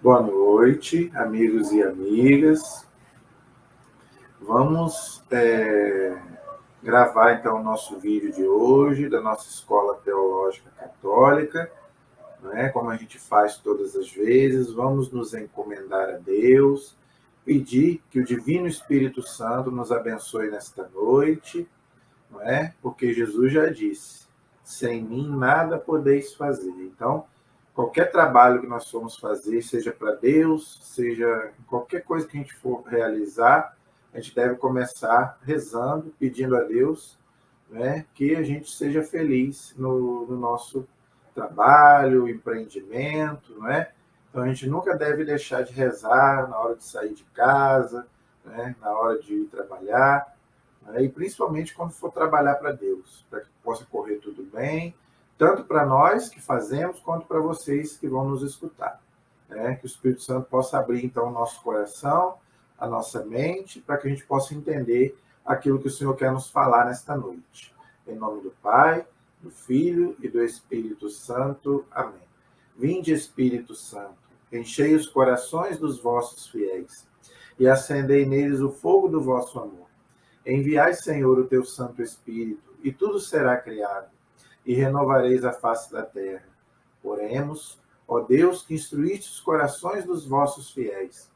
Boa noite, amigos e amigas. Vamos gravar então o nosso vídeo de hoje da nossa Escola Teológica Católica, né? Como a gente faz todas as vezes. Vamos nos encomendar a Deus, pedir que o Divino Espírito Santo nos abençoe nesta noite, não é? Porque Jesus já disse: sem mim nada podeis fazer. Então, qualquer trabalho que nós formos fazer, seja para Deus, seja qualquer coisa que a gente for realizar, a gente deve começar rezando, pedindo a Deus, né, que a gente seja feliz no nosso trabalho, empreendimento, não é? Então, a gente nunca deve deixar de rezar na hora de sair de casa, né, na hora de ir trabalhar, né, e principalmente quando for trabalhar para Deus, para que possa correr tudo bem, tanto para nós que fazemos, quanto para vocês que vão nos escutar. Né? Que o Espírito Santo possa abrir, então, o nosso coração, a nossa mente, para que a gente possa entender aquilo que o Senhor quer nos falar nesta noite. Em nome do Pai, do Filho e do Espírito Santo. Amém. Vinde, Espírito Santo, enchei os corações dos vossos fiéis e acendei neles o fogo do vosso amor. Enviai, Senhor, o teu Santo Espírito, e tudo será criado, e renovareis a face da terra. Oremos, ó Deus, que instruíste os corações dos vossos fiéis.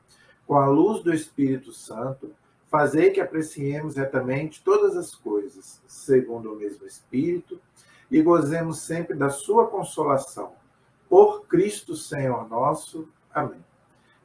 Com a luz do Espírito Santo, fazei que apreciemos retamente todas as coisas, segundo o mesmo Espírito, e gozemos sempre da sua consolação. Por Cristo Senhor nosso. Amém.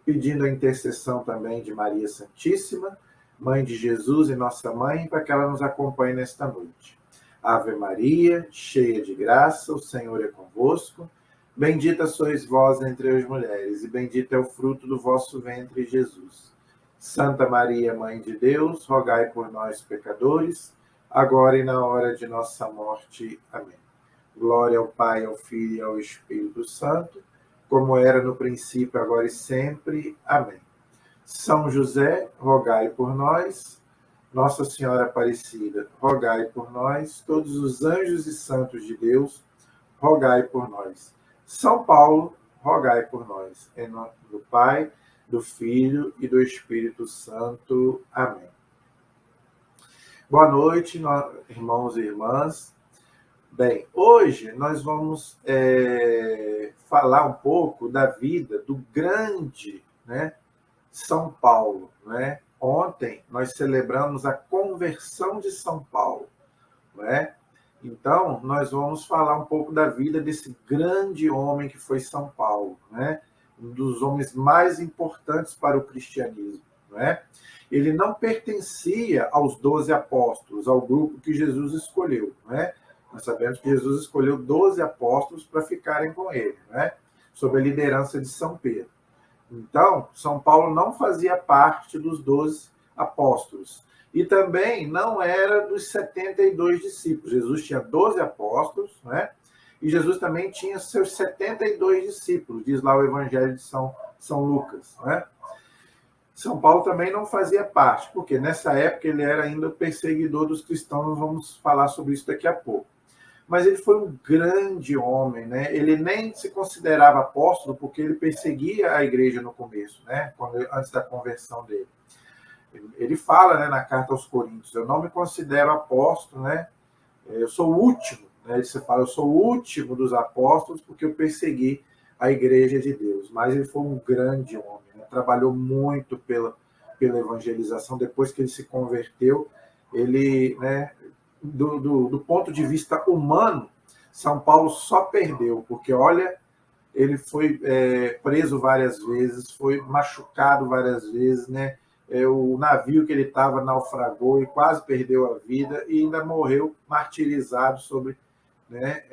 Pedindo a intercessão também de Maria Santíssima, Mãe de Jesus e nossa Mãe, para que ela nos acompanhe nesta noite. Ave Maria, cheia de graça, o Senhor é convosco. Bendita sois vós entre as mulheres, e bendito é o fruto do vosso ventre, Jesus. Santa Maria, Mãe de Deus, rogai por nós, pecadores, agora e na hora de nossa morte. Amém. Glória ao Pai, ao Filho e ao Espírito Santo, como era no princípio, agora e sempre. Amém. São José, rogai por nós. Nossa Senhora Aparecida, rogai por nós. Todos os anjos e santos de Deus, rogai por nós. São Paulo, rogai por nós. Em nome do Pai, do Filho e do Espírito Santo. Amém. Boa noite, irmãos e irmãs. Bem, hoje nós vamos falar um pouco da vida do grande, né, São Paulo, né? Ontem nós celebramos a conversão de São Paulo, né? Então, nós vamos falar um pouco da vida desse grande homem que foi São Paulo, né? Um dos homens mais importantes para o cristianismo, né? Ele não pertencia aos 12 apóstolos, ao grupo que Jesus escolheu, né? Nós sabemos que Jesus escolheu 12 apóstolos para ficarem com ele, né? Sob a liderança de São Pedro. Então, São Paulo não fazia parte dos 12 apóstolos. E também não era dos 72 discípulos. Jesus tinha 12 apóstolos, né? E Jesus também tinha seus 72 discípulos, diz lá o Evangelho de São Lucas, né? São Paulo também não fazia parte, porque nessa época ele era ainda o perseguidor dos cristãos. Nós vamos falar sobre isso daqui a pouco. Mas ele foi um grande homem, né? Ele nem se considerava apóstolo porque ele perseguia a igreja no começo, né? Antes da conversão dele. Ele fala, né, na carta aos Coríntios: eu não me considero apóstolo, né? Eu sou o último, né? Ele fala: eu sou o último dos apóstolos porque eu persegui a igreja de Deus. Mas ele foi um grande homem, né? Trabalhou muito pela evangelização. Depois que ele se converteu, ele, né, do ponto de vista humano, São Paulo só perdeu, porque, olha, ele foi preso várias vezes, foi machucado várias vezes, né? O navio que ele estava naufragou e quase perdeu a vida, e ainda morreu martirizado sobre, né,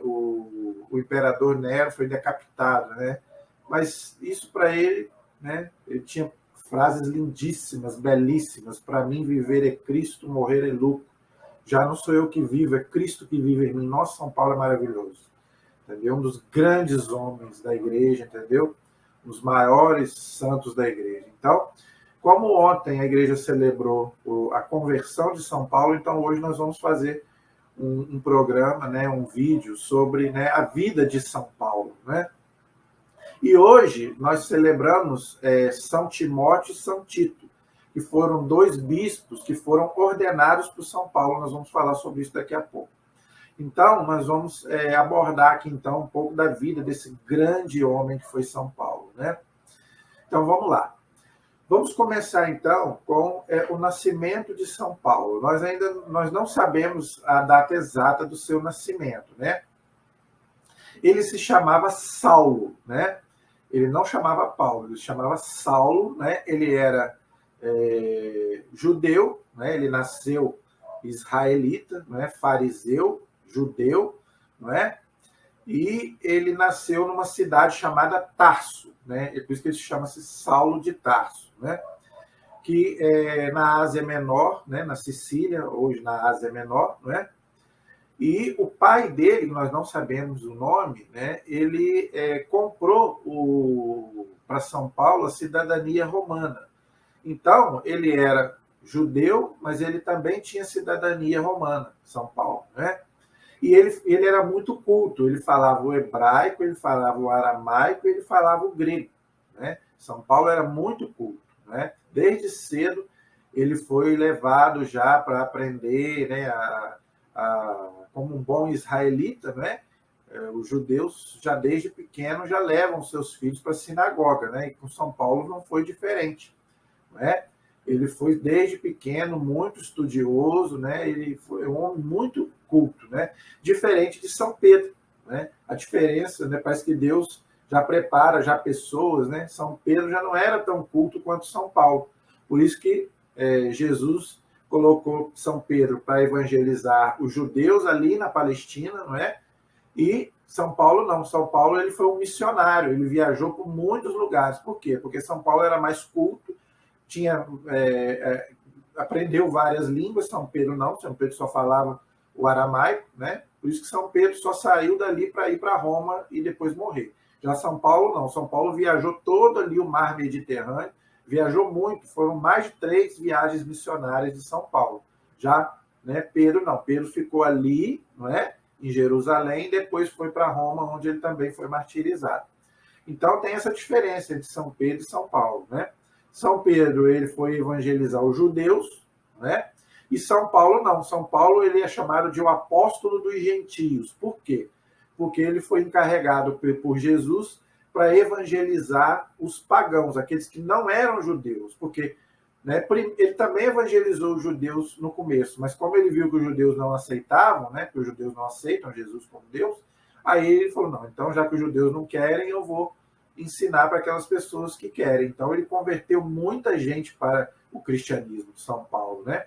o imperador Nero, foi decapitado, né? Mas isso para ele, né, ele tinha frases lindíssimas, belíssimas: para mim viver é Cristo, morrer é lucro. Já não sou eu que vivo, é Cristo que vive em mim. Nossa, São Paulo é maravilhoso, entendeu? Um dos grandes homens da igreja, entendeu? Um dos maiores santos da igreja. Então, como ontem a igreja celebrou a conversão de São Paulo, então hoje nós vamos fazer um programa, né, um vídeo sobre, né, a vida de São Paulo, né? E hoje nós celebramos São Timóteo e São Tito, que foram 2 bispos que foram ordenados por São Paulo. Nós vamos falar sobre isso daqui a pouco. Então, nós vamos abordar aqui, então, um pouco da vida desse grande homem que foi São Paulo, né? Então, vamos lá. Vamos começar, então, com o nascimento de São Paulo. Nós não sabemos a data exata do seu nascimento, né? Ele se chamava Saulo, né? Ele não chamava Paulo, ele se chamava Saulo, né? Ele era judeu, né? Ele nasceu israelita, né? Fariseu, judeu, não é? E ele nasceu numa cidade chamada Tarso, né? É por isso que ele chama-se Saulo de Tarso, né? Que é na Ásia Menor, né? Na Sicília, hoje na Ásia Menor, não é? E o pai dele, nós não sabemos o nome, né? Ele comprou para São Paulo a cidadania romana. Então, ele era judeu, mas ele também tinha cidadania romana, São Paulo, né? E ele era muito culto, ele falava o hebraico, ele falava o aramaico, ele falava o grego, né? São Paulo era muito culto, né? Desde cedo ele foi levado já para aprender, né, como um bom israelita, né? Os judeus já desde pequeno já levam seus filhos para a sinagoga, né? E com São Paulo não foi diferente, né? Ele foi desde pequeno muito estudioso, né? Ele foi um homem muito culto, né? Diferente de São Pedro, né? A diferença, né? Parece que Deus já prepara já pessoas, né? São Pedro já não era tão culto quanto São Paulo, por isso que Jesus colocou São Pedro para evangelizar os judeus ali na Palestina, não é? E São Paulo não. São Paulo ele foi um missionário, ele viajou por muitos lugares. Por quê? Porque São Paulo era mais culto, aprendeu várias línguas. São Pedro não. São Pedro só falava o aramaico, né? Por isso que São Pedro só saiu dali para ir para Roma e depois morrer. Já São Paulo não. São Paulo viajou todo ali o mar Mediterrâneo, viajou muito, foram mais de 3 viagens missionárias de São Paulo. Já, né, Pedro não, Pedro ficou ali, não é, em Jerusalém, e depois foi para Roma, onde ele também foi martirizado. Então tem essa diferença entre São Pedro e São Paulo, né? São Pedro ele foi evangelizar os judeus, né? E São Paulo não. São Paulo ele é chamado de o apóstolo dos gentios. Por quê? Porque ele foi encarregado por Jesus para evangelizar os pagãos, aqueles que não eram judeus, porque, né, ele também evangelizou os judeus no começo, mas como ele viu que os judeus não aceitavam, né, que os judeus não aceitam Jesus como Deus, aí ele falou, não, então já que os judeus não querem, eu vou ensinar para aquelas pessoas que querem. Então ele converteu muita gente para o cristianismo de São Paulo, né?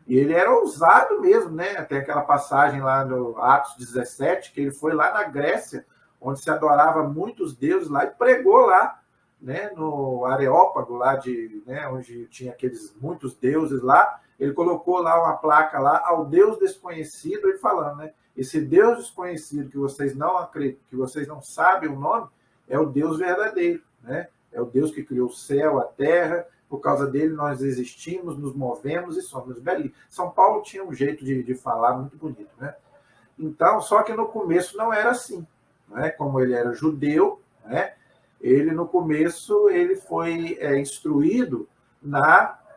E ele era ousado mesmo, né? Até aquela passagem lá no Atos 17, que ele foi lá na Grécia, onde se adorava muitos deuses lá, e pregou lá, né? No Areópago, lá né? Onde tinha aqueles muitos deuses lá. Ele colocou lá uma placa lá, ao Deus desconhecido, e falando, né? Esse Deus desconhecido que vocês não acreditam, que vocês não sabem o nome, é o Deus verdadeiro, né? É o Deus que criou o céu, a terra. Por causa dele nós existimos, nos movemos e somos belíssimos. São Paulo tinha um jeito de falar muito bonito, né? Então, só que no começo não era assim, né? Como ele era judeu, né? Ele no começo ele foi instruído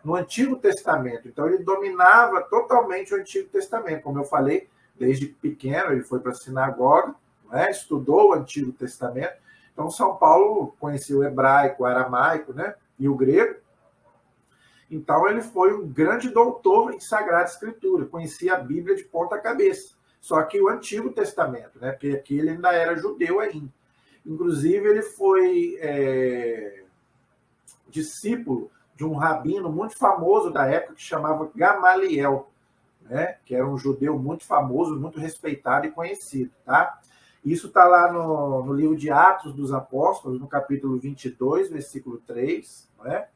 no Antigo Testamento. Então ele dominava totalmente o Antigo Testamento, como eu falei, desde pequeno ele foi para a sinagoga, né? Estudou o Antigo Testamento. Então São Paulo conhecia o hebraico, o aramaico, né? E o grego. Então, ele foi um grande doutor em Sagrada Escritura, conhecia a Bíblia de ponta cabeça. Só que o Antigo Testamento, né? Porque aqui ele ainda era judeu ainda. Inclusive, ele foi discípulo de um rabino muito famoso da época que chamava Gamaliel, né? Que era um judeu muito famoso, muito respeitado e conhecido, tá? Isso está lá no livro de Atos dos Apóstolos, no capítulo 22, versículo 3, né?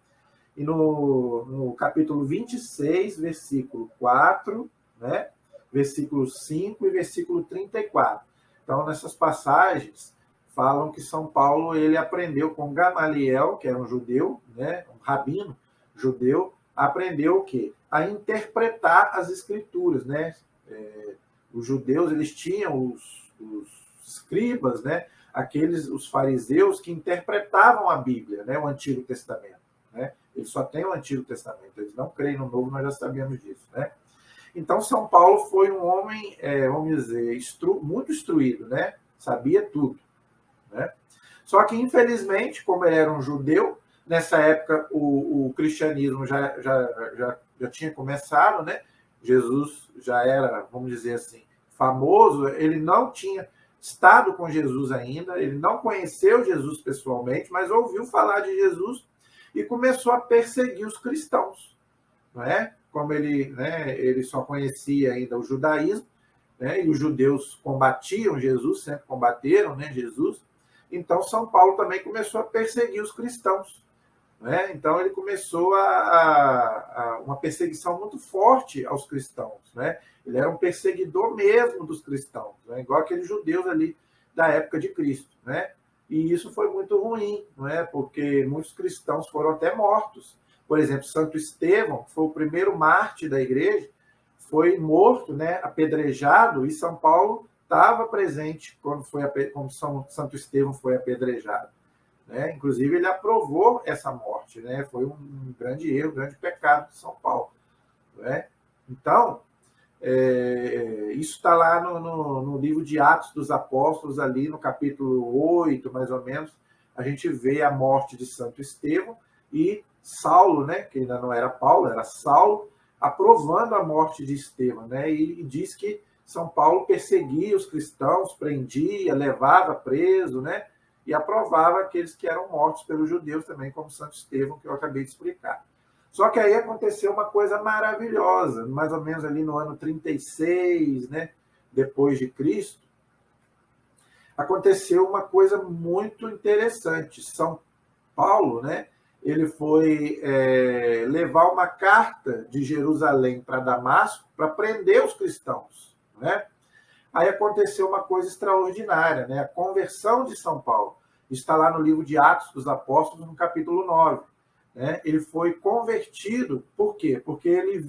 E no capítulo 26, versículo 4, né? Versículo 5 e versículo 34. Então, nessas passagens, falam que São Paulo ele aprendeu com Gamaliel, que era um judeu, né? Um rabino judeu, aprendeu o quê? A interpretar as escrituras, né? Os judeus eles tinham os escribas, né? os fariseus que interpretavam a Bíblia, né, o Antigo Testamento. Né? Eles só têm o Antigo Testamento, eles não creem no Novo, nós já sabemos disso. Né? Então, São Paulo foi um homem, vamos dizer, muito instruído, né? Sabia tudo. Né? Só que, infelizmente, como ele era um judeu, nessa época o cristianismo já tinha começado, né? Jesus já era, vamos dizer assim, famoso, ele não tinha estado com Jesus ainda, ele não conheceu Jesus pessoalmente, mas ouviu falar de Jesus e começou a perseguir os cristãos. Não é? Como ele só conhecia ainda o judaísmo, né? E os judeus combatiam Jesus, sempre combateram, né, Jesus. Então, São Paulo também começou a perseguir os cristãos. Né? Então, ele começou uma perseguição muito forte aos cristãos. Né? Ele era um perseguidor mesmo dos cristãos, né? Igual aqueles judeus ali da época de Cristo. Né? E isso foi muito ruim, não é? Porque muitos cristãos foram até mortos. Por exemplo, Santo Estevão, que foi o primeiro mártir da igreja, foi morto, né, apedrejado, e São Paulo estava presente quando Santo Estevão foi apedrejado. Né? Inclusive, ele aprovou essa morte. Né? Foi um grande erro, um grande pecado de São Paulo. Né? Então, isso está lá no livro de Atos dos Apóstolos, ali no capítulo 8, mais ou menos, a gente vê a morte de Santo Estevão e Saulo, né, que ainda não era Paulo, era Saulo, aprovando a morte de Estevão. Né? E diz que São Paulo perseguia os cristãos, prendia, levava preso, né? E aprovava aqueles que eram mortos pelos judeus também, como Santo Estevão, que eu acabei de explicar. Só que aí aconteceu uma coisa maravilhosa, mais ou menos ali no ano 36, né, depois de Cristo, aconteceu uma coisa muito interessante. São Paulo, né, ele foi levar uma carta de Jerusalém para Damasco para prender os cristãos. Né? Aí aconteceu uma coisa extraordinária, né? A conversão de São Paulo. Está lá no livro de Atos dos Apóstolos, no capítulo 9. Né? Ele foi convertido, por quê? Porque ele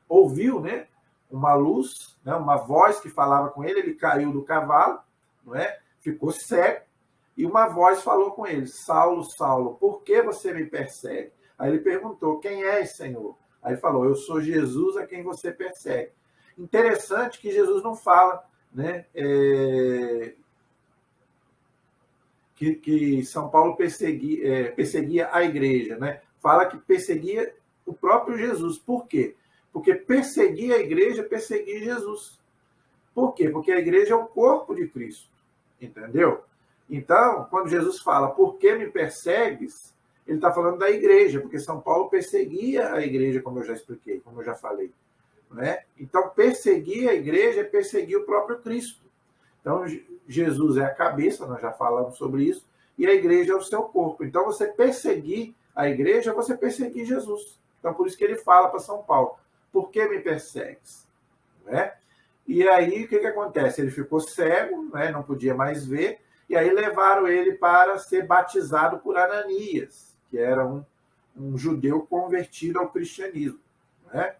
ouviu, né, uma luz, né, uma voz que falava com ele, ele caiu do cavalo, não é? Ficou cego, e uma voz falou com ele: Saulo, Saulo, por que você me persegue? Aí ele perguntou: quem és, Senhor? Aí ele falou: eu sou Jesus a quem você persegue. Interessante que Jesus não fala, né, que São Paulo perseguia a igreja. Né? Fala que perseguia o próprio Jesus. Por quê? Porque perseguir a igreja, perseguir Jesus. Por quê? Porque a igreja é o corpo de Cristo. Entendeu? Então, quando Jesus fala, por que me persegues? Ele está falando da igreja, porque São Paulo perseguia a igreja, como eu já expliquei, como eu já falei. Né? Então, perseguir a igreja é perseguir o próprio Cristo. Então, Jesus é a cabeça, nós já falamos sobre isso, e a igreja é o seu corpo. Então, você perseguir a igreja, você perseguir Jesus. Então, por isso que ele fala para São Paulo: por que me persegues? Né? E aí, o que acontece? Ele ficou cego, né? Não podia mais ver, e aí levaram ele para ser batizado por Ananias, que era um judeu convertido ao cristianismo. Né?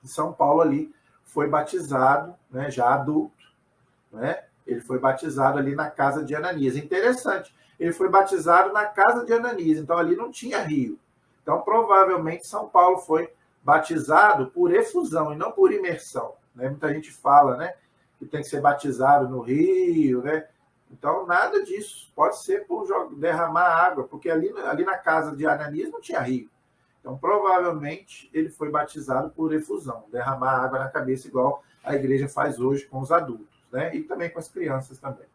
E São Paulo ali foi batizado, né, já adulto. Né? Ele foi batizado ali na casa de Ananias. Interessante, ele foi batizado na casa de Ananias, então ali não tinha rio. Então, provavelmente, São Paulo foi batizado por efusão e não por imersão. Né? Muita gente fala, né, que tem que ser batizado no rio, né? Então, nada disso. Pode ser por derramar água, porque ali na casa de Ananias não tinha rio. Então, provavelmente, ele foi batizado por efusão, derramar água na cabeça, igual a igreja faz hoje com os adultos. Né? E também com as crianças também,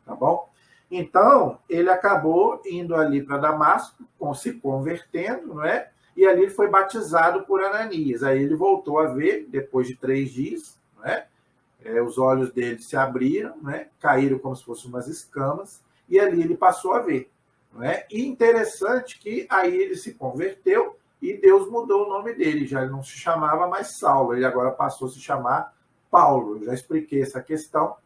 tá bom? Então, ele acabou indo ali para Damasco, se convertendo, não é? E ali ele foi batizado por Ananias. Aí ele voltou a ver, depois de 3 dias, não é? Os olhos dele se abriram, né? Caíram como se fossem umas escamas, e ali ele passou a ver. Não é? E interessante que aí ele se converteu e Deus mudou o nome dele. Já ele não se chamava mais Saulo, ele agora passou a se chamar Paulo. Eu já expliquei essa questão,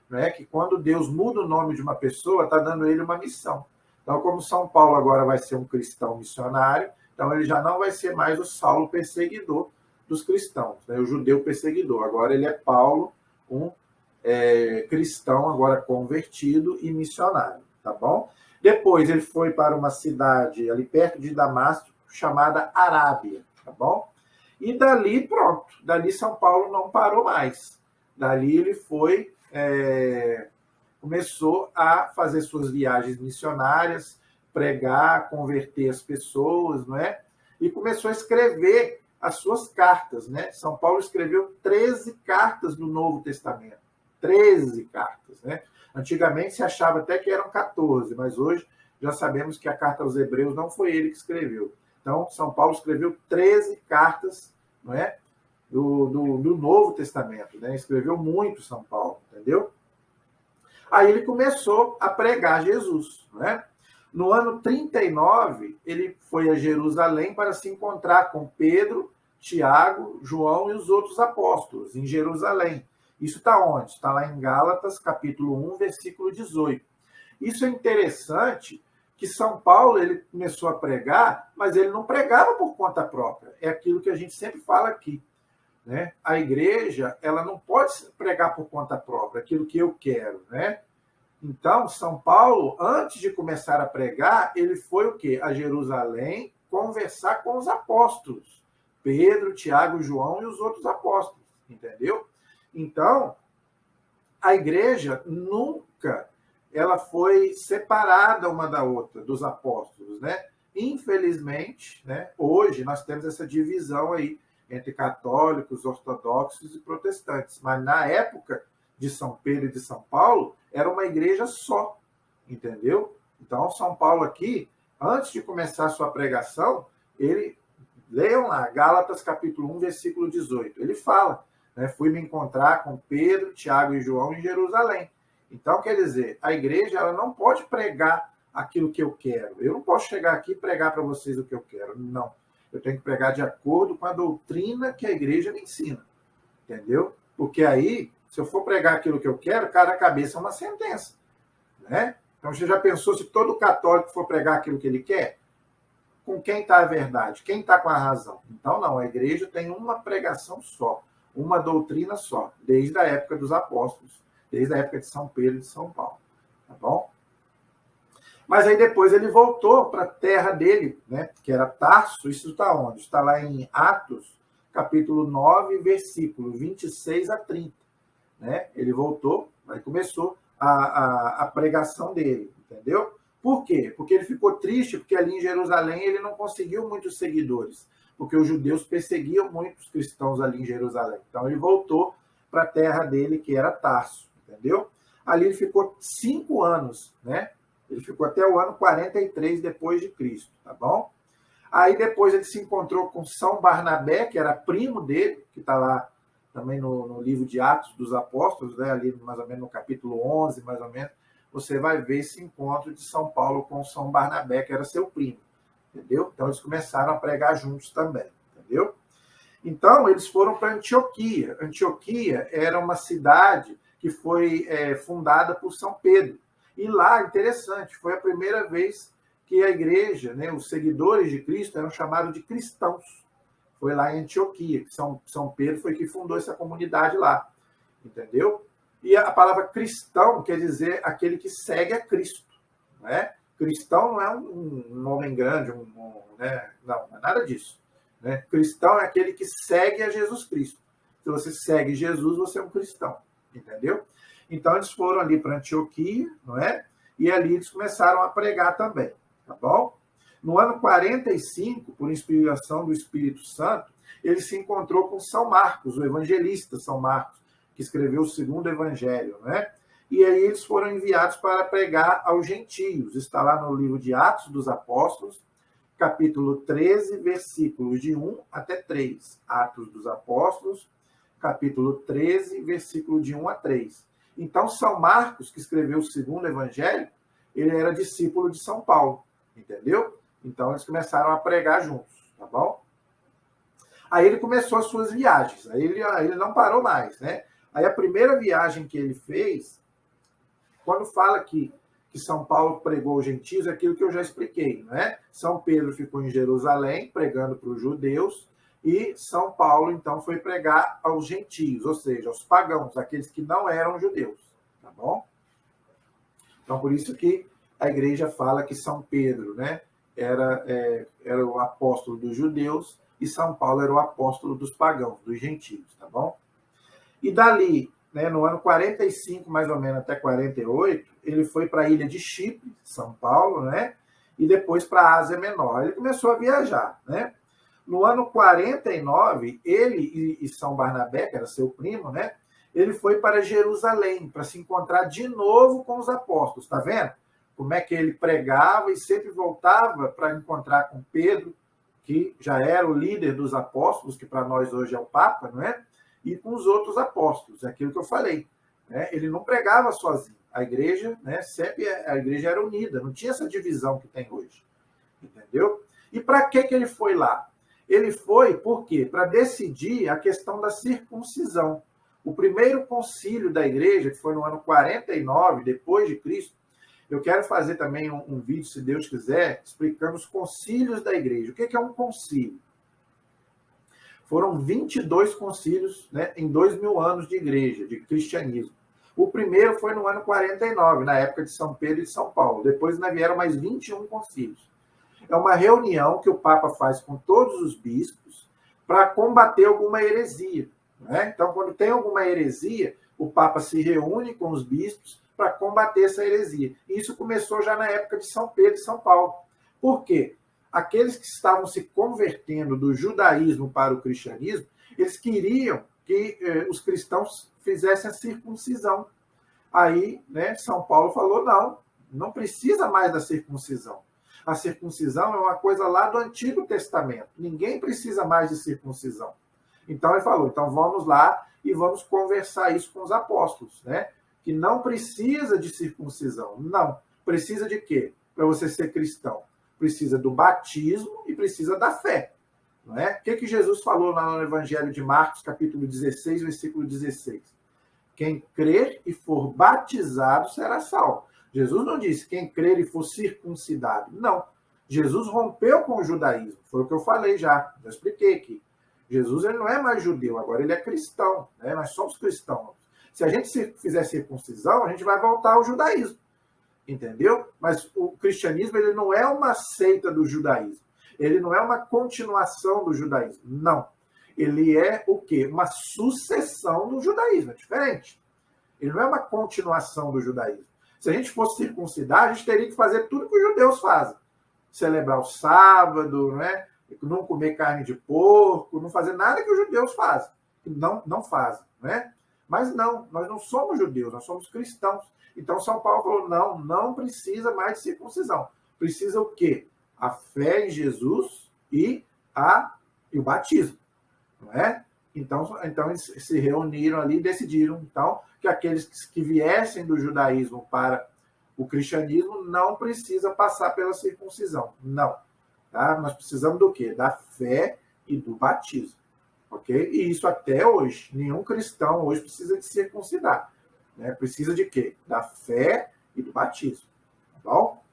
né, que quando Deus muda o nome de uma pessoa, está dando ele uma missão. Então, como São Paulo agora vai ser um cristão missionário, então ele já não vai ser mais o Saulo perseguidor dos cristãos, né, o judeu perseguidor. Agora ele é Paulo, um cristão, agora convertido e missionário, tá bom? Depois ele foi para uma cidade ali perto de Damasco, chamada Arábia, tá bom? E dali, pronto, dali São Paulo não parou mais. Dali ele foi, começou a fazer suas viagens missionárias, pregar, converter as pessoas, não é? E começou a escrever as suas cartas, né? São Paulo escreveu 13 cartas do Novo Testamento. 13 cartas, né? Antigamente se achava até que eram 14, mas hoje já sabemos que a carta aos Hebreus não foi ele que escreveu. Então, São Paulo escreveu 13 cartas, não é? Do Novo Testamento, né? Escreveu muito São Paulo, entendeu? Aí ele começou a pregar Jesus, não é? No ano 39, ele foi a Jerusalém para se encontrar com Pedro, Tiago, João e os outros apóstolos, em Jerusalém. Isso está onde? Está lá em Gálatas, capítulo 1, versículo 18. Isso é interessante, que São Paulo ele começou a pregar, mas ele não pregava por conta própria. É aquilo que a gente sempre fala aqui, né? A igreja ela não pode pregar por conta própria, aquilo que eu quero, né? Então, São Paulo, antes de começar a pregar, ele foi o quê? A Jerusalém conversar com os apóstolos. Pedro, Tiago, João e os outros apóstolos, entendeu? Então, a igreja nunca ela foi separada uma da outra, dos apóstolos, né? Infelizmente, né, hoje nós temos essa divisão aí entre católicos, ortodoxos e protestantes. Mas na época de São Pedro e de São Paulo, era uma igreja só, entendeu? Então, São Paulo aqui, antes de começar a sua pregação, ele, leiam lá, Gálatas capítulo 1, versículo 18, ele fala, né, fui me encontrar com Pedro, Tiago e João em Jerusalém. Então, quer dizer, a igreja ela não pode pregar aquilo que eu quero. Eu não posso chegar aqui e pregar para vocês o que eu quero. Não. Eu tenho que pregar de acordo com a doutrina que a igreja me ensina. Entendeu? Porque aí, se eu for pregar aquilo que eu quero, cada cabeça é uma sentença. Né? Então, você já pensou se todo católico for pregar aquilo que ele quer? Com quem está a verdade? Quem está com a razão? Então, não. A igreja tem uma pregação só. Uma doutrina só. Desde a época dos apóstolos. Desde a época de São Pedro e de São Paulo. Tá bom? Mas aí depois ele voltou para a terra dele, né, que era Tarso. Isso está onde? Está lá em Atos, capítulo 9, versículo 26 a 30. Né? Ele voltou, aí começou a pregação dele, entendeu? Por quê? Porque ele ficou triste, porque ali em Jerusalém ele não conseguiu muitos seguidores, porque os judeus perseguiam muitos cristãos ali em Jerusalém. Então ele voltou para a terra dele, que era Tarso, entendeu? Ali ele ficou 5 anos, né? Ele ficou até o ano 43 depois de Cristo, tá bom? Aí depois ele se encontrou com São Barnabé, que era primo dele, que está lá também no livro de Atos dos Apóstolos, né? Ali mais ou menos no capítulo 11, mais ou menos, você vai ver esse encontro de São Paulo com São Barnabé, que era seu primo, entendeu? Então eles começaram a pregar juntos também, entendeu? Então eles foram para Antioquia. Antioquia era uma cidade que foi fundada por São Pedro. E lá, interessante, foi a primeira vez que a igreja, né, os seguidores de Cristo eram chamados de cristãos. Foi lá em Antioquia, que São Pedro foi que fundou essa comunidade lá, entendeu? E a palavra cristão quer dizer aquele que segue a Cristo, né? Cristão não é um homem grande, né? Não é nada disso. Né? Cristão é aquele que segue a Jesus Cristo. Se você segue Jesus, você é um cristão, entendeu? Então, eles foram ali para Antioquia, não é? E ali eles começaram a pregar também, tá bom? No ano 45, por inspiração do Espírito Santo, ele se encontrou com São Marcos, o evangelista São Marcos, que escreveu o segundo evangelho, né? E aí eles foram enviados para pregar aos gentios. Está lá no livro de Atos dos Apóstolos, capítulo 13, versículos de 1 até 3. Atos dos Apóstolos, capítulo 13, versículo de 1 a 3. Então, São Marcos, que escreveu o segundo evangelho, ele era discípulo de São Paulo, entendeu? Então, eles começaram a pregar juntos, tá bom? Aí ele começou as suas viagens, aí ele não parou mais, né? Aí a primeira viagem que ele fez, quando fala que São Paulo pregou aos gentios, é aquilo que eu já expliquei, né? São Pedro ficou em Jerusalém, pregando para os judeus, e São Paulo, então, foi pregar aos gentios, ou seja, aos pagãos, aqueles que não eram judeus, tá bom? Então, por isso que a igreja fala que São Pedro, né, era o apóstolo dos judeus e São Paulo era o apóstolo dos pagãos, dos gentios, tá bom? E dali, né, no ano 45, mais ou menos, até 48, ele foi para a ilha de Chipre, São Paulo, né, e depois para a Ásia Menor. Ele começou a viajar, né? No ano 49, ele e São Barnabé, que era seu primo, né, ele foi para Jerusalém para se encontrar de novo com os apóstolos, tá vendo? Como é que ele pregava e sempre voltava para encontrar com Pedro, que já era o líder dos apóstolos, que para nós hoje é o Papa, não é? E com os outros apóstolos, é aquilo que eu falei, né? Ele não pregava sozinho. A igreja, né, sempre a igreja era unida, não tinha essa divisão que tem hoje, entendeu? E para que ele foi lá? Ele foi, por quê? Para decidir a questão da circuncisão. O primeiro concílio da igreja, que foi no ano 49, depois de Cristo, eu quero fazer também um vídeo, se Deus quiser, explicando os concílios da igreja. O que é um concílio? Foram 22 concílios, né, em 2000 anos de igreja, de cristianismo. O primeiro foi no ano 49, na época de São Pedro e de São Paulo. Depois ainda vieram mais 21 concílios. É uma reunião que o Papa faz com todos os bispos para combater alguma heresia, né? Então, quando tem alguma heresia, o Papa se reúne com os bispos para combater essa heresia. Isso começou já na época de São Pedro e São Paulo. Por quê? Aqueles que estavam se convertendo do judaísmo para o cristianismo, eles queriam que os cristãos fizessem a circuncisão. Aí, né, São Paulo falou, não precisa mais da circuncisão. A circuncisão é uma coisa lá do Antigo Testamento. Ninguém precisa mais de circuncisão. Então ele falou, então vamos lá e vamos conversar isso com os apóstolos, né? Que não precisa de circuncisão. Não. Precisa de quê? Para você ser cristão. Precisa do batismo e precisa da fé. Não é? O que Jesus falou lá no Evangelho de Marcos, capítulo 16, versículo 16? Quem crer e for batizado será salvo. Jesus não disse quem crer e for circuncidado. Não. Jesus rompeu com o judaísmo. Foi o que eu falei já expliquei aqui. Jesus ele não é mais judeu, agora ele é cristão. Né? Nós somos cristãos. Se a gente fizer circuncisão, a gente vai voltar ao judaísmo. Entendeu? Mas o cristianismo ele não é uma seita do judaísmo. Ele não é uma continuação do judaísmo. Não. Ele é o quê? Uma sucessão do judaísmo. É diferente. Ele não é uma continuação do judaísmo. Se a gente fosse circuncidar, a gente teria que fazer tudo que os judeus fazem. Celebrar o sábado, né? Não comer carne de porco, não fazer nada que os judeus fazem. Não fazem, né? Mas não, nós não somos judeus, nós somos cristãos. Então São Paulo falou, não precisa mais de circuncisão. Precisa o quê? A fé em Jesus e o batismo, não é? Então eles se reuniram ali e decidiram, então, que aqueles que viessem do judaísmo para o cristianismo não precisa passar pela circuncisão. Não. Tá? Nós precisamos do quê? Da fé e do batismo. Ok? E isso até hoje. Nenhum cristão hoje precisa de circuncidar. Né? Precisa de quê? Da fé e do batismo. Tá bom?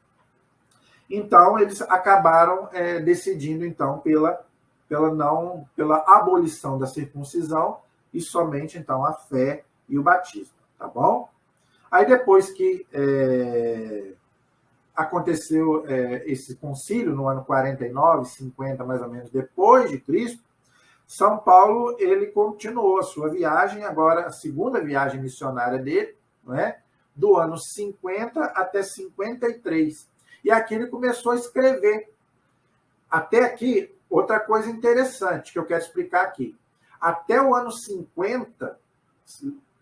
Então, eles acabaram decidindo, então, pela abolição da circuncisão e somente, então, a fé e o batismo. Tá bom? Aí, depois que aconteceu esse concílio, no ano 49, 50, mais ou menos, depois de Cristo, São Paulo ele continuou a sua viagem, agora a segunda viagem missionária dele, não é? Do ano 50 até 53. E aqui ele começou a escrever. Até aqui, outra coisa interessante que eu quero explicar aqui. Até o ano 50,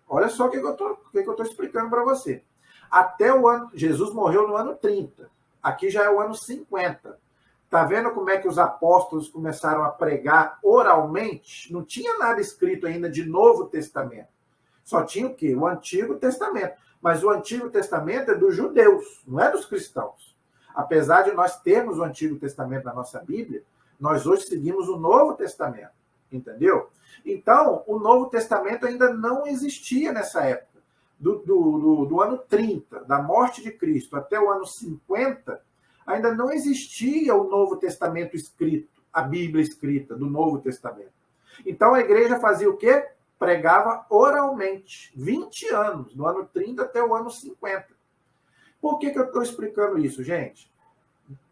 olha só o que eu estou explicando para você. Até o ano... Jesus morreu no ano 30. Aqui já é o ano 50. Está vendo como é que os apóstolos começaram a pregar oralmente? Não tinha nada escrito ainda de Novo Testamento. Só tinha o quê? O Antigo Testamento. Mas o Antigo Testamento é dos judeus, não é dos cristãos. Apesar de nós termos o Antigo Testamento na nossa Bíblia, nós hoje seguimos o Novo Testamento. Entendeu? Então, o Novo Testamento ainda não existia nessa época. Do ano 30, da morte de Cristo, até o ano 50, ainda não existia o Novo Testamento escrito a Bíblia escrita do Novo Testamento. Então a igreja fazia o quê? Pregava oralmente, 20 anos, do ano 30 até o ano 50. Por que eu estou explicando isso, gente?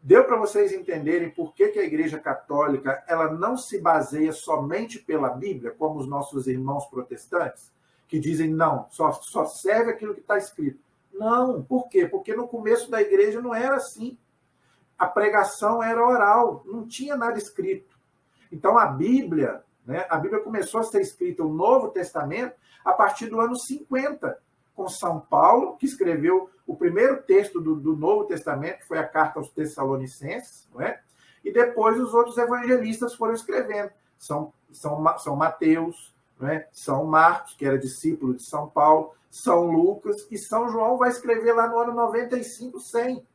Deu para vocês entenderem por que a Igreja Católica ela não se baseia somente pela Bíblia, como os nossos irmãos protestantes, que dizem, não, só serve aquilo que está escrito. Não, por quê? Porque no começo da igreja não era assim. A pregação era oral, não tinha nada escrito. Então a Bíblia começou a ser escrita, o Novo Testamento, a partir do ano 50, com São Paulo, que escreveu o primeiro texto do Novo Testamento, que foi a carta aos Tessalonicenses, não é? E depois os outros evangelistas foram escrevendo. São Mateus, não é? São Marcos, que era discípulo de São Paulo, São Lucas, e São João vai escrever lá no ano 95, 100.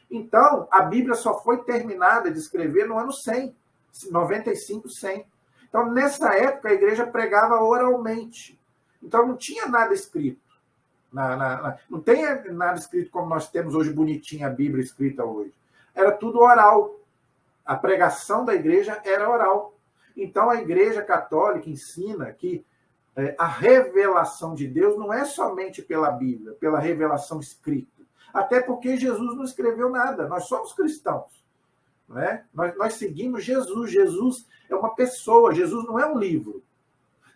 Então, a Bíblia só foi terminada de escrever no ano 100, 95, 100. Então, nessa época, a igreja pregava oralmente. Então, não tinha nada escrito. Não tem nada escrito como nós temos hoje, bonitinha a Bíblia escrita hoje. Era tudo oral. A pregação da igreja era oral. Então, a Igreja Católica ensina que a revelação de Deus não é somente pela Bíblia, pela revelação escrita. Até porque Jesus não escreveu nada. Nós somos cristãos. Não é? Nós seguimos Jesus. Jesus é uma pessoa. Jesus não é um livro.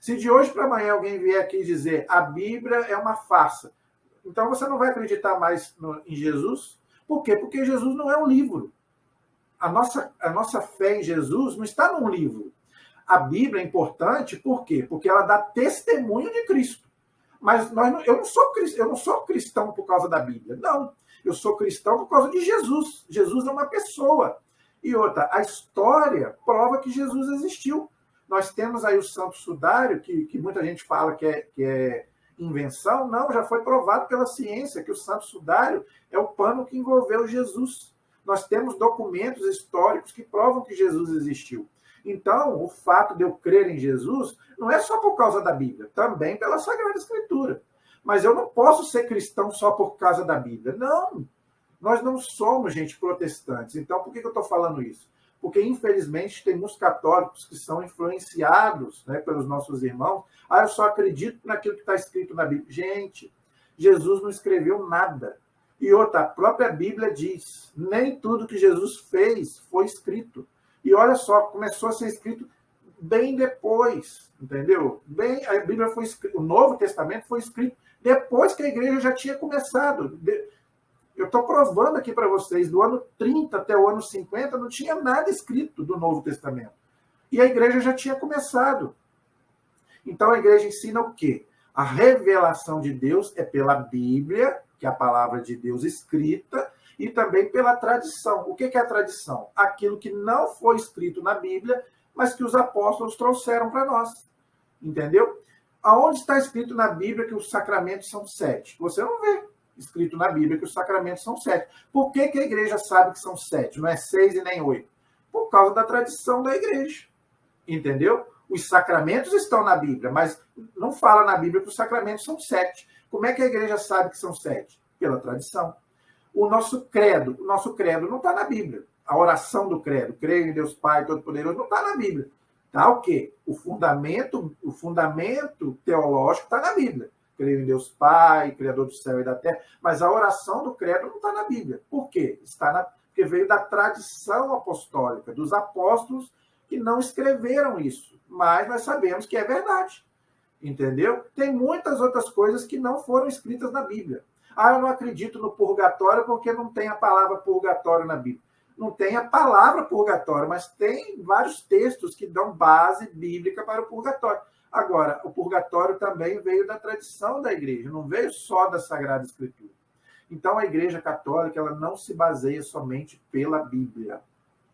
Se de hoje para amanhã alguém vier aqui dizer a Bíblia é uma farsa, então você não vai acreditar mais em Jesus? Por quê? Porque Jesus não é um livro. A nossa fé em Jesus não está num livro. A Bíblia é importante, por quê? Porque ela dá testemunho de Cristo. Mas eu não sou cristão por causa da Bíblia. Não. Eu sou cristão por causa de Jesus. Jesus é uma pessoa. E outra, a história prova que Jesus existiu. Nós temos aí o Santo Sudário, que muita gente fala que é invenção. Não, já foi provado pela ciência que o Santo Sudário é o pano que envolveu Jesus. Nós temos documentos históricos que provam que Jesus existiu. Então, o fato de eu crer em Jesus não é só por causa da Bíblia, também pela Sagrada Escritura. Mas eu não posso ser cristão só por causa da Bíblia. Não, nós não somos, gente, protestantes. Então, por que eu estou falando isso? Porque, infelizmente, tem muitos católicos que são influenciados, né, pelos nossos irmãos. Eu só acredito naquilo que está escrito na Bíblia. Gente, Jesus não escreveu nada. E outra, a própria Bíblia diz, nem tudo que Jesus fez foi escrito. E olha só, começou a ser escrito bem depois, entendeu? A Bíblia foi escrita, o Novo Testamento foi escrito depois que a igreja já tinha começado. Eu estou provando aqui para vocês, do ano 30 até o ano 50, não tinha nada escrito do Novo Testamento. E a igreja já tinha começado. Então a igreja ensina o quê? A revelação de Deus é pela Bíblia, que é a palavra de Deus escrita, e também pela tradição. O que é a tradição? Aquilo que não foi escrito na Bíblia, mas que os apóstolos trouxeram para nós. Entendeu? Aonde está escrito na Bíblia que os sacramentos são 7? Você não vê escrito na Bíblia que os sacramentos são 7. Por que a igreja sabe que são 7? Não é 6 e nem 8? Por causa da tradição da igreja. Entendeu? Os sacramentos estão na Bíblia, mas não fala na Bíblia que os sacramentos são 7. Como é que a igreja sabe que são 7? Pela tradição. O nosso credo não está na Bíblia. A oração do credo, creio em Deus Pai Todo-Poderoso, não está na Bíblia. Está o quê? O fundamento teológico está na Bíblia. Creio em Deus Pai, Criador do céu e da terra. Mas a oração do credo não está na Bíblia. Por quê? Porque veio da tradição apostólica, dos apóstolos que não escreveram isso. Mas nós sabemos que é verdade. Entendeu? Tem muitas outras coisas que não foram escritas na Bíblia. Eu não acredito no purgatório porque não tem a palavra purgatório na Bíblia. Não tem a palavra purgatório, mas tem vários textos que dão base bíblica para o purgatório. Agora, o purgatório também veio da tradição da igreja, não veio só da Sagrada Escritura. Então, a Igreja Católica ela não se baseia somente pela Bíblia,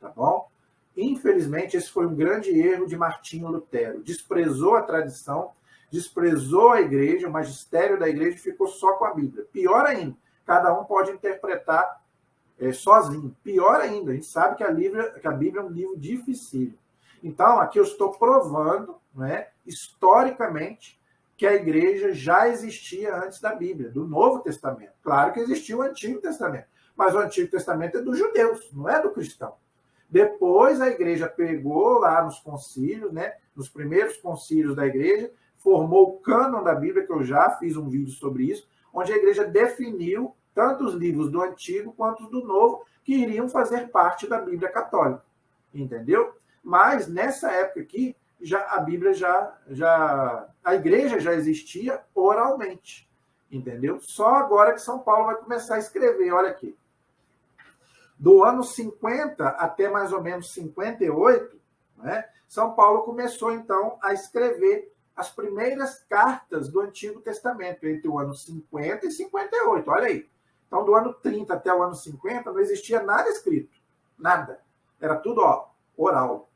tá bom? Infelizmente, esse foi um grande erro de Martinho Lutero. Desprezou a tradição, desprezou a igreja, o magistério da igreja, e ficou só com a Bíblia. Pior ainda, cada um pode interpretar sozinho. Pior ainda, a gente sabe que a Bíblia é um livro difícil. Então, aqui eu estou provando, né, historicamente, que a igreja já existia antes da Bíblia, do Novo Testamento. Claro que existia o Antigo Testamento, mas o Antigo Testamento é dos judeus, não é do cristão. Depois a igreja pegou lá nos concílios, né, nos primeiros concílios da igreja, formou o cânon da Bíblia, que eu já fiz um vídeo sobre isso, onde a igreja definiu tanto os livros do Antigo quanto os do Novo, que iriam fazer parte da Bíblia católica. Entendeu? Mas nessa época aqui, a Bíblia a igreja já existia oralmente. Entendeu? Só agora que São Paulo vai começar a escrever, olha aqui. Do ano 50 até mais ou menos 58, né, São Paulo começou, então, a escrever as primeiras cartas do Antigo Testamento, entre o ano 50 e 58, olha aí. Então, do ano 30 até o ano 50, não existia nada escrito, nada. Era tudo oral.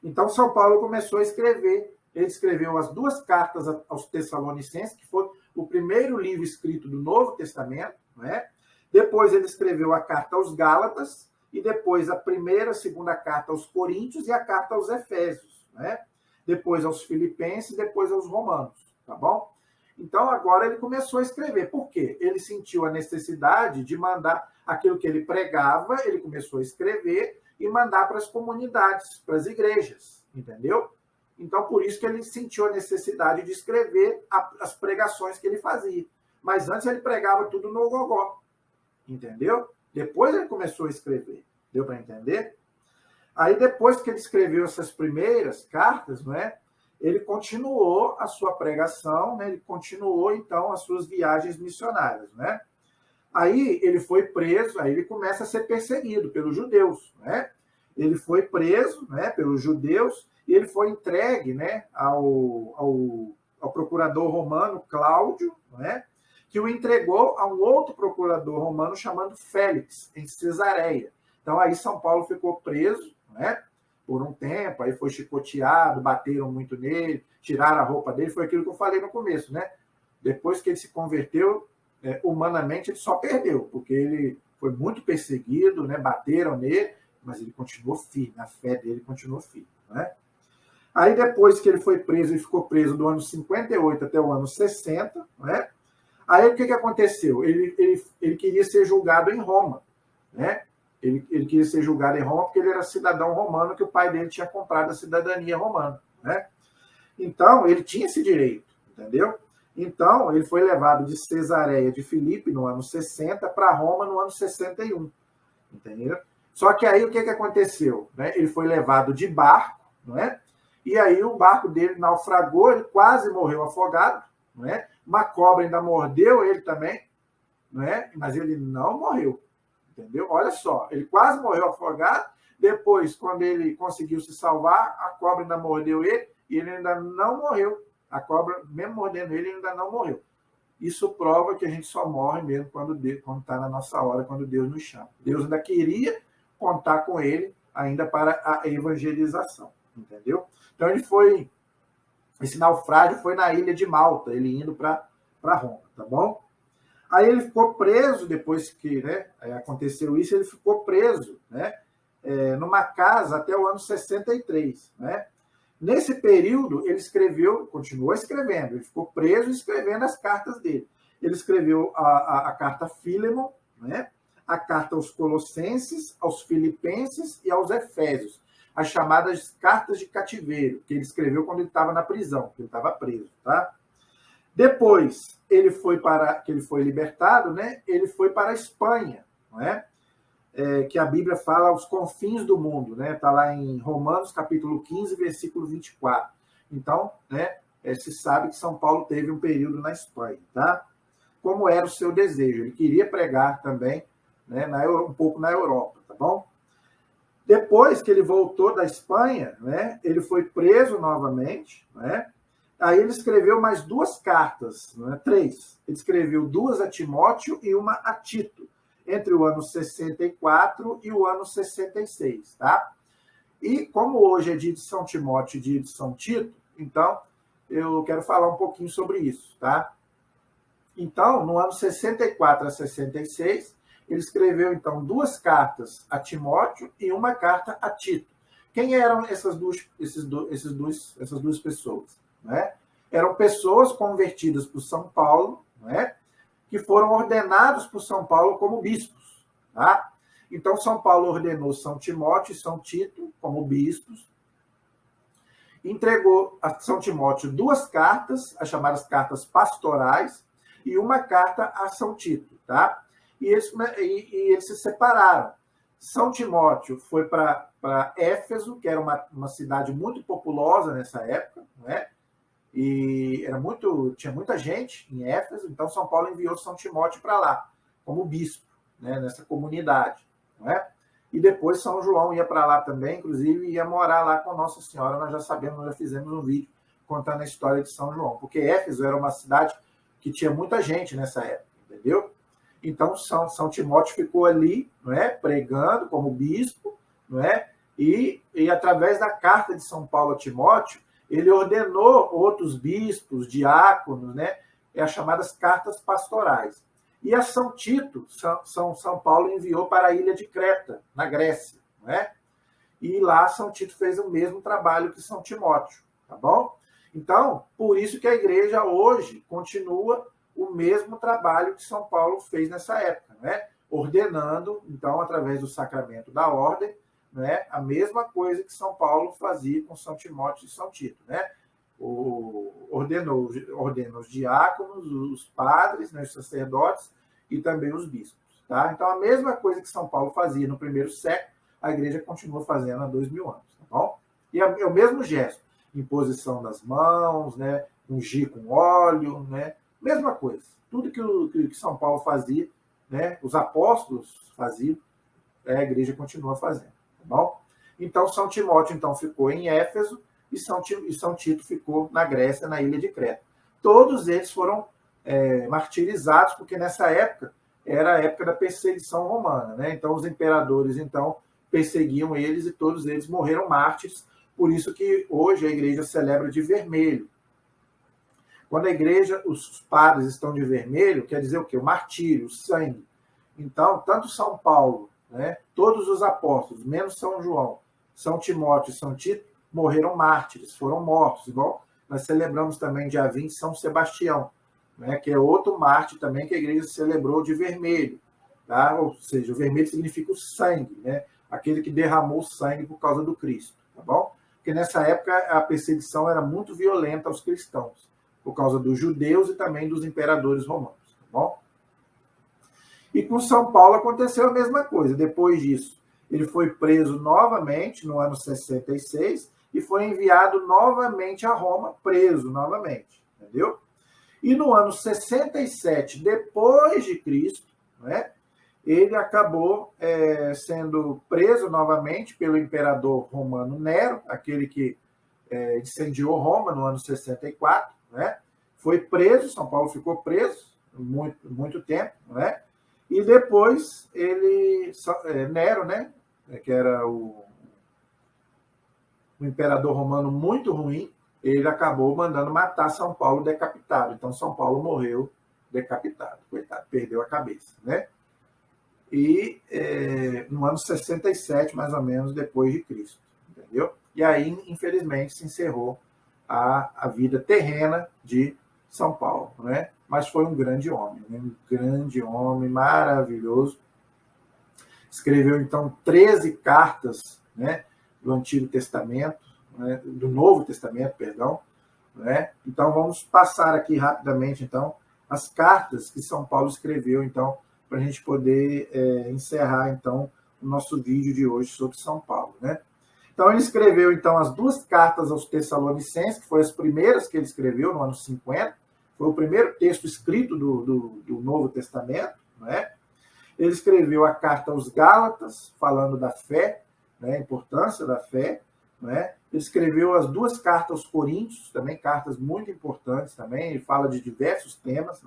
Então, São Paulo começou a escrever. Ele escreveu as 2 cartas aos Tessalonicenses, que foi o primeiro livro escrito do Novo Testamento, né? Depois ele escreveu a carta aos Gálatas, e depois a primeira, a segunda carta aos Coríntios e a carta aos Efésios, né? Depois aos Filipenses, depois aos Romanos, tá bom? Então agora ele começou a escrever. Por quê? Ele sentiu a necessidade de mandar aquilo que ele pregava, ele começou a escrever e mandar para as comunidades, para as igrejas, entendeu? Então por isso que ele sentiu a necessidade de escrever as pregações que ele fazia. Mas antes ele pregava tudo no gogó. Entendeu? Depois ele começou a escrever. Deu para entender? Aí depois que ele escreveu essas primeiras cartas, não é? Ele continuou a sua pregação, né? Ele continuou então as suas viagens missionárias, né? Aí ele foi preso, aí ele começa a ser perseguido pelos judeus, né? Ele foi preso, né, pelos judeus e ele foi entregue, né, ao procurador romano Cláudio, né? Que o entregou a um outro procurador romano chamado Félix, em Cesareia. Então, aí São Paulo ficou preso, né, por um tempo, aí foi chicoteado, bateram muito nele, tiraram a roupa dele, foi aquilo que eu falei no começo, né? Depois que ele se converteu, humanamente, ele só perdeu, porque ele foi muito perseguido, né, bateram nele, mas ele continuou firme, a fé dele continuou firme, né? Aí, depois que ele foi preso, ele ficou preso do ano 58 até o ano 60, né? Aí o que aconteceu? Ele queria ser julgado em Roma, né? Ele queria ser julgado em Roma porque ele era cidadão romano, que o pai dele tinha comprado a cidadania romana, né? Então, ele tinha esse direito, entendeu? Então, ele foi levado de Cesareia de Filipe no ano 60 para Roma no ano 61, entendeu? Só que aí o que aconteceu? Né? Ele foi levado de barco, não é? E aí o barco dele naufragou, ele quase morreu afogado, não é? Uma cobra ainda mordeu ele também, não é? Mas ele não morreu, entendeu? Olha só, ele quase morreu afogado, depois, quando ele conseguiu se salvar, a cobra ainda mordeu ele e ele ainda não morreu. A cobra, mesmo mordendo ele, ainda não morreu. Isso prova que a gente só morre mesmo quando está na nossa hora, quando Deus nos chama. Deus ainda queria contar com ele ainda para a evangelização, entendeu? Então, esse naufrágio foi na ilha de Malta, ele indo para Roma, tá bom? Aí ele ficou preso, depois que, né, aconteceu isso, ele ficou preso, né, numa casa até o ano 63, né? Nesse período, ele continuou escrevendo, ele ficou preso escrevendo as cartas dele. Ele escreveu a carta Fílemon, né, a carta aos Colossenses, aos Filipenses e aos Efésios, as chamadas cartas de cativeiro, que ele escreveu quando ele estava na prisão, que ele estava preso, tá? Depois que ele foi libertado, né, ele foi para a Espanha, não é? Que a Bíblia fala aos confins do mundo, né? Está lá em Romanos, capítulo 15, versículo 24. Então, né, se sabe que São Paulo teve um período na Espanha, tá? Como era o seu desejo. Ele queria pregar também, né, um pouco na Europa, tá bom? Depois que ele voltou da Espanha, né, ele foi preso novamente, né? Aí ele escreveu mais 2 cartas, né, 3. Ele escreveu 2 a Timóteo e uma a Tito, entre o ano 64 e o ano 66, tá? E como hoje é dia de São Timóteo e dia de São Tito, então eu quero falar um pouquinho sobre isso, tá? Então, no ano 64 a 66, ele escreveu, então, 2 cartas a Timóteo e uma carta a Tito. Quem eram essas duas pessoas? Né? Eram pessoas convertidas por São Paulo, né? Que foram ordenados por São Paulo como bispos. Tá? Então, São Paulo ordenou São Timóteo e São Tito como bispos, entregou a São Timóteo 2 cartas, as chamadas cartas pastorais, e uma carta a São Tito, tá? E eles se separaram. São Timóteo foi para Éfeso, que era uma cidade muito populosa nessa época, né? E tinha muita gente em Éfeso, então São Paulo enviou São Timóteo para lá, como bispo, né? Nessa comunidade, né? E depois São João ia para lá também, inclusive ia morar lá com Nossa Senhora. Nós já sabemos, nós já fizemos um vídeo contando a história de São João, porque Éfeso era uma cidade que tinha muita gente nessa época, entendeu? Então São Timóteo ficou ali, não é, pregando como bispo, não é? E através da carta de São Paulo a Timóteo, ele ordenou outros bispos, diáconos, né? As chamadas cartas pastorais. E a São Tito, São Paulo enviou para a ilha de Creta, na Grécia, não é? E lá São Tito fez o mesmo trabalho que São Timóteo, tá bom? Então, por isso que a igreja hoje continua o mesmo trabalho que São Paulo fez nessa época, né? Ordenando, então, através do sacramento da ordem, né? A mesma coisa que São Paulo fazia com São Timóteo e São Tito, né? Ordena os diáconos, os padres, né, os sacerdotes e também os bispos. Tá? Então, a mesma coisa que São Paulo fazia no primeiro século, a igreja continua fazendo há 2000 anos. Tá bom? E é o mesmo gesto, imposição das mãos, né, ungir com óleo, né, mesma coisa. Tudo que São Paulo fazia, né, os apóstolos faziam, a igreja continua fazendo. Tá bom? Então, São Timóteo então, ficou em Éfeso, e São Tito ficou na Grécia, na ilha de Creta. Todos eles foram martirizados, porque nessa época era a época da perseguição romana, né? Então os imperadores então perseguiam eles e todos eles morreram mártires. Por isso que hoje a igreja celebra de vermelho. Quando a igreja, os padres estão de vermelho, quer dizer o quê? O martírio, o sangue. Então, tanto São Paulo, né, todos os apóstolos, menos São João, São Timóteo e São Tito, morreram mártires, foram mortos, igual nós celebramos também dia 20 São Sebastião, né, que é outro mártir também que a igreja celebrou de vermelho, tá? Ou seja, o vermelho significa o sangue, né? Aquele que derramou sangue por causa do Cristo, tá bom? Porque nessa época a perseguição era muito violenta aos cristãos, por causa dos judeus e também dos imperadores romanos, tá bom? E com São Paulo aconteceu a mesma coisa. Depois disso, ele foi preso novamente no ano 66 e foi enviado novamente a Roma, preso novamente, entendeu? E no ano 67, depois de Cristo, né, ele acabou sendo preso novamente pelo imperador romano Nero, aquele que incendiou Roma no ano 64, né? Foi preso, São Paulo ficou preso muito tempo, né? E depois Nero, né, que era o imperador romano muito ruim, ele acabou mandando matar São Paulo decapitado. Então, São Paulo morreu decapitado, coitado, perdeu a cabeça, né? E no ano 67, mais ou menos, depois de Cristo, entendeu? E aí, infelizmente, se encerrou a vida terrena de São Paulo, né? Mas foi um grande homem maravilhoso. Escreveu, então, 13 cartas, né, do Antigo Testamento, né, do Novo Testamento, perdão. Né? Então, vamos passar aqui rapidamente, então, as cartas que São Paulo escreveu, então, para a gente poder encerrar, então, o nosso vídeo de hoje sobre São Paulo, né? Então, ele escreveu, então, as 2 cartas aos Tessalonicenses, que foram as primeiras que ele escreveu no ano 50, foi o primeiro texto escrito do Novo Testamento, né? Ele escreveu a carta aos Gálatas, falando da fé, né, a importância da fé, né? Ele escreveu as 2 cartas aos Coríntios, também cartas muito importantes também, ele fala de diversos temas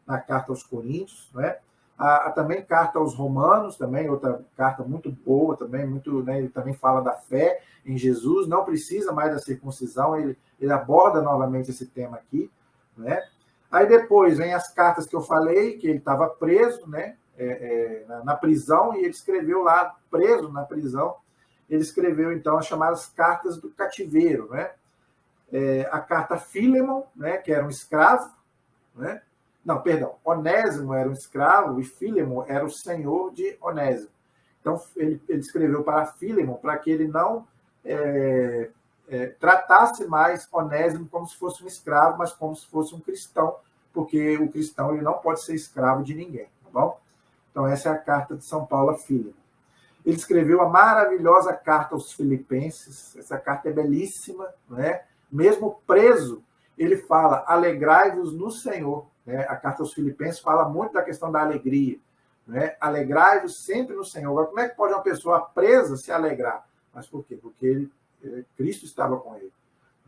na carta aos Coríntios, né? Há também carta aos Romanos, também outra carta muito boa, também muito, né, ele também fala da fé em Jesus, não precisa mais da circuncisão, ele aborda novamente esse tema aqui, né? Aí depois vem as cartas que eu falei, que ele estava preso, né, na prisão, e ele escreveu lá, preso na prisão, ele escreveu, então, as chamadas cartas do cativeiro, né? A carta a Filemon, né, que era um escravo, né? Não, perdão, Onésimo era um escravo e Filemon era o senhor de Onésimo. Então, ele escreveu para Fílemon para que ele não tratasse mais Onésimo como se fosse um escravo, mas como se fosse um cristão, porque o cristão ele não pode ser escravo de ninguém, tá bom? Então, essa é a carta de São Paulo a Fílemon. Ele escreveu a maravilhosa carta aos Filipenses. Essa carta é belíssima, né? Mesmo preso, ele fala: alegrai-vos no Senhor. Né? A carta aos Filipenses fala muito da questão da alegria. Né? Alegrai-vos sempre no Senhor. Agora, como é que pode uma pessoa presa se alegrar? Mas por quê? Porque Cristo estava com ele.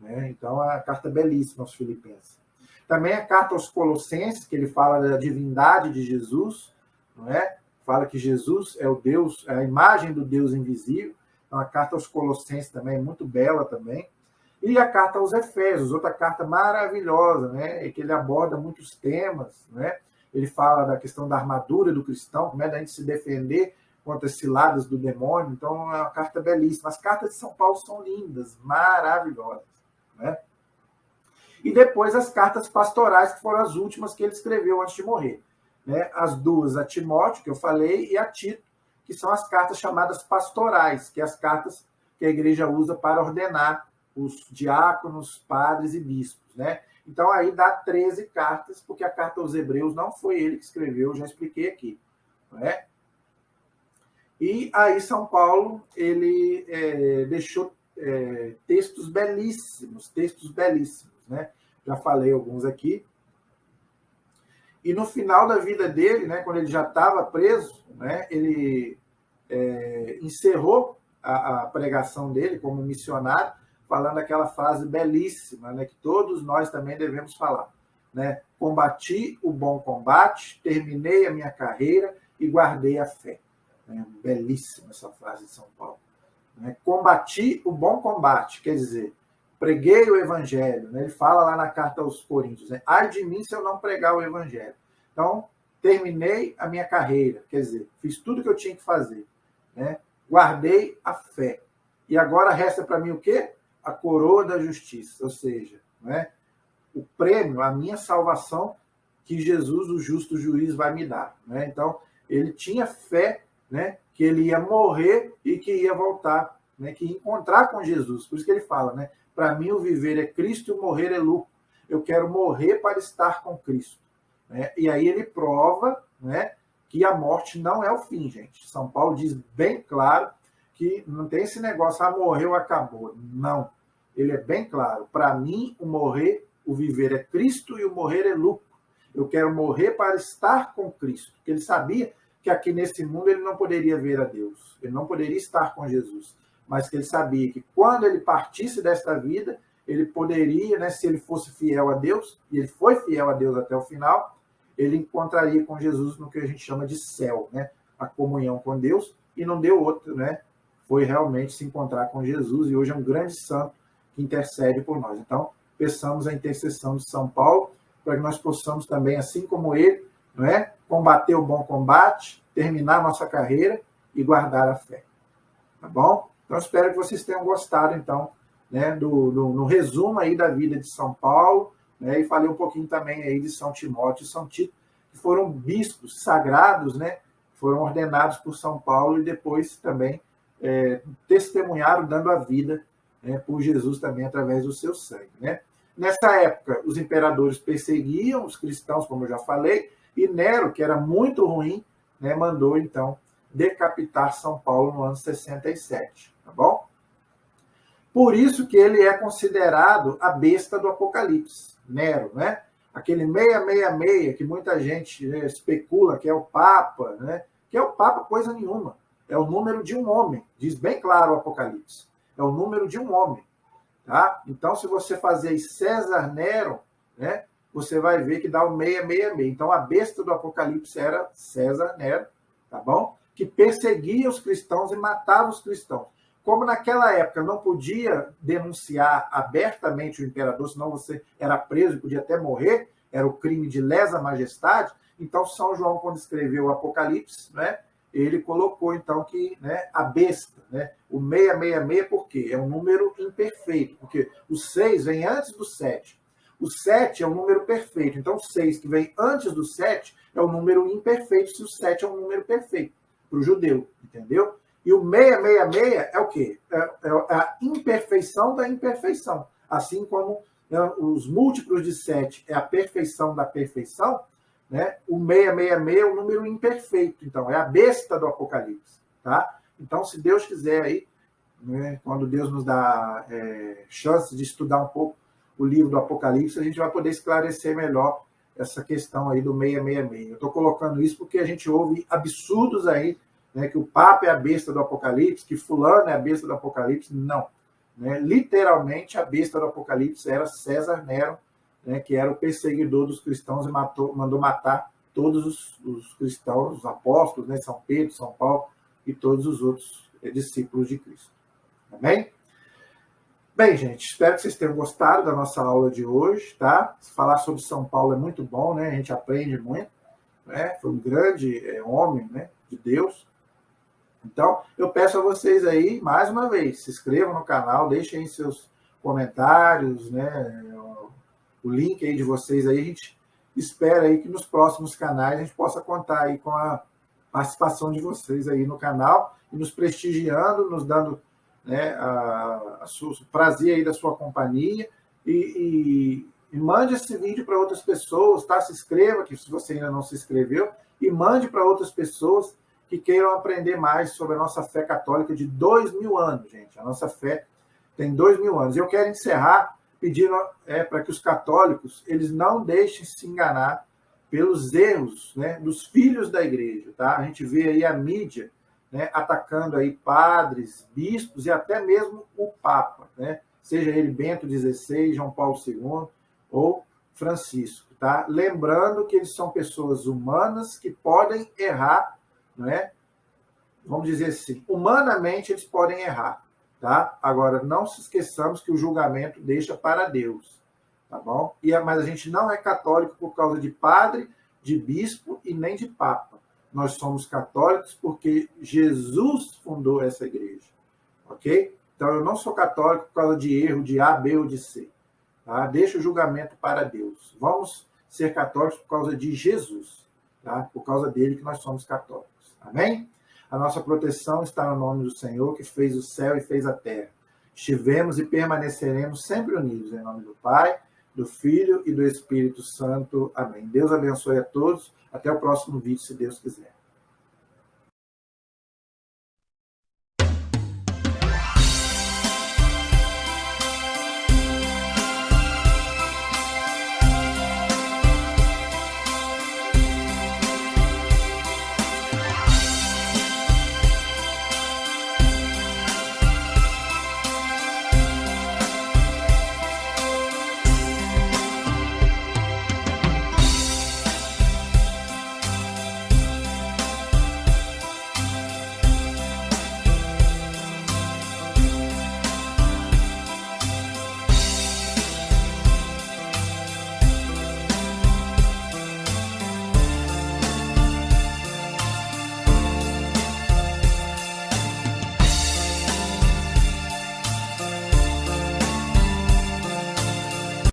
Né? Então, a carta é belíssima aos Filipenses. Também a carta aos Colossenses, que ele fala da divindade de Jesus, não é? Fala que Jesus é o Deus, é a imagem do Deus invisível. Então, a carta aos Colossenses também é muito bela também. E a carta aos Efésios, outra carta maravilhosa, né? Que ele aborda muitos temas, né? Ele fala da questão da armadura do cristão, como é da gente se defender contra as ciladas do demônio. Então, é uma carta belíssima. As cartas de São Paulo são lindas, maravilhosas, né? E depois as cartas pastorais, que foram as últimas que ele escreveu antes de morrer. Né? As duas, a Timóteo, que eu falei, e a Tito, que são as cartas chamadas pastorais, que é as cartas que a igreja usa para ordenar os diáconos, padres e bispos. Né? Então, aí dá 13 cartas, porque a carta aos Hebreus não foi ele que escreveu, já expliquei aqui. Né? E aí São Paulo ele deixou textos belíssimos, né? Já falei alguns aqui. E no final da vida dele, né, quando ele já estava preso, né, ele encerrou a pregação dele como missionário, falando aquela frase belíssima, né, que todos nós também devemos falar. Né? Combati o bom combate, terminei a minha carreira e guardei a fé. Belíssima essa frase de São Paulo. Né? Combati o bom combate, quer dizer, preguei o evangelho. Né? Ele fala lá na carta aos Coríntios, né? Ai de mim se eu não pregar o evangelho. Então, terminei a minha carreira, quer dizer, fiz tudo o que eu tinha que fazer. Né? Guardei a fé. E agora resta para mim o quê? A coroa da justiça, ou seja, né? O prêmio, a minha salvação que Jesus, o justo juiz, vai me dar. Né? Então, ele tinha fé, né, que ele ia morrer e que ia voltar, né, que ia encontrar com Jesus. Por isso que ele fala, né, para mim o viver é Cristo e o morrer é lucro. Eu quero morrer para estar com Cristo. Né? E aí ele prova, né, que a morte não é o fim, gente. São Paulo diz bem claro que não tem esse negócio, morreu, acabou. Não. Ele é bem claro. Para mim, o viver é Cristo e o morrer é lucro. Eu quero morrer para estar com Cristo. Porque ele sabia que aqui nesse mundo ele não poderia ver a Deus. Ele não poderia estar com Jesus. Mas que ele sabia que quando ele partisse desta vida, ele poderia, né, se ele fosse fiel a Deus, e ele foi fiel a Deus até o final, ele encontraria com Jesus no que a gente chama de céu, né? A comunhão com Deus, e não deu outro, né? Foi realmente se encontrar com Jesus, e hoje é um grande santo que intercede por nós. Então, peçamos a intercessão de São Paulo, para que nós possamos também, assim como ele, não é? Combater o bom combate, terminar a nossa carreira e guardar a fé. Tá bom? Então, espero que vocês tenham gostado, então, né, no resumo aí da vida de São Paulo, né, e falei um pouquinho também aí de São Timóteo e São Tito, que foram bispos sagrados, né, foram ordenados por São Paulo e depois também testemunharam dando a vida, né, por Jesus também através do seu sangue. Né? Nessa época, os imperadores perseguiam os cristãos, como eu já falei, e Nero, que era muito ruim, né, mandou, então, decapitar São Paulo no ano 67. Tá bom? Por isso que ele é considerado a besta do Apocalipse, Nero, né? Aquele 666 que muita gente, né, especula que é o Papa, né? Que é o Papa coisa nenhuma. É o número de um homem. Diz bem claro o Apocalipse. É o número de um homem. Tá? Então, se você fazer César Nero, né, você vai ver que dá o 666. Então, a besta do Apocalipse era César Nero, tá bom? Que perseguia os cristãos e matava os cristãos. Como naquela época não podia denunciar abertamente o imperador, senão você era preso e podia até morrer, era o crime de lesa majestade, então São João, quando escreveu o Apocalipse, né, ele colocou, então, que, né, a besta, né, o 666, por quê? É um número imperfeito, porque o 6 vem antes do 7. O 7 é um número perfeito, então o 6 que vem antes do 7 é um número imperfeito, se o 7 é um número perfeito. para o judeu, entendeu? E o 666 é o quê? É a imperfeição da imperfeição. Assim como, né, os múltiplos de 7 é a perfeição da perfeição, né? O 666 é o número imperfeito, então, é a besta do Apocalipse. Tá? Então, se Deus quiser aí, né, quando Deus nos dá chance de estudar um pouco o livro do Apocalipse, a gente vai poder esclarecer melhor essa questão aí do 666. Eu estou colocando isso porque a gente ouve absurdos aí, né, que o Papa é a besta do Apocalipse, que fulano é a besta do Apocalipse. Não. Né? Literalmente, a besta do Apocalipse era César Nero, né, que era o perseguidor dos cristãos e mandou matar todos os cristãos, os apóstolos, né, São Pedro, São Paulo e todos os outros discípulos de Cristo. Amém? Bem, gente, espero que vocês tenham gostado da nossa aula de hoje, tá? Falar sobre São Paulo é muito bom, né? A gente aprende muito, né? Foi um grande homem, né, de Deus. Então, eu peço a vocês aí, mais uma vez, se inscrevam no canal, deixem aí seus comentários, né? O link aí de vocês aí, a gente espera aí que nos próximos canais a gente possa contar aí com a participação de vocês aí no canal e nos prestigiando, nos dando, né, o prazer aí da sua companhia e mande esse vídeo para outras pessoas, tá? Se inscreva, que se você ainda não se inscreveu, e mande para outras pessoas que queiram aprender mais sobre a nossa fé católica de 2000 anos, gente. A nossa fé tem 2000 anos. Eu quero encerrar pedindo para que os católicos eles não deixem se enganar pelos erros, né, dos filhos da igreja. Tá? A gente vê aí a mídia, né, atacando aí padres, bispos e até mesmo o Papa, né? Seja ele Bento XVI, João Paulo II ou Francisco. Tá? Lembrando que eles são pessoas humanas que podem errar, né? Vamos dizer assim, humanamente eles podem errar. Tá? Agora, não se esqueçamos que o julgamento deixa para Deus. Tá bom? Mas a gente não é católico por causa de padre, de bispo e nem de papa. Nós somos católicos porque Jesus fundou essa igreja. Ok? Então, eu não sou católico por causa de erro de A, B ou de C. Tá? Deixa o julgamento para Deus. Vamos ser católicos por causa de Jesus. Tá? Por causa dele que nós somos católicos. Amém? A nossa proteção está no nome do Senhor, que fez o céu e fez a terra. Estivemos e permaneceremos sempre unidos, em nome do Pai, do Filho e do Espírito Santo. Amém. Deus abençoe a todos. Até o próximo vídeo, se Deus quiser.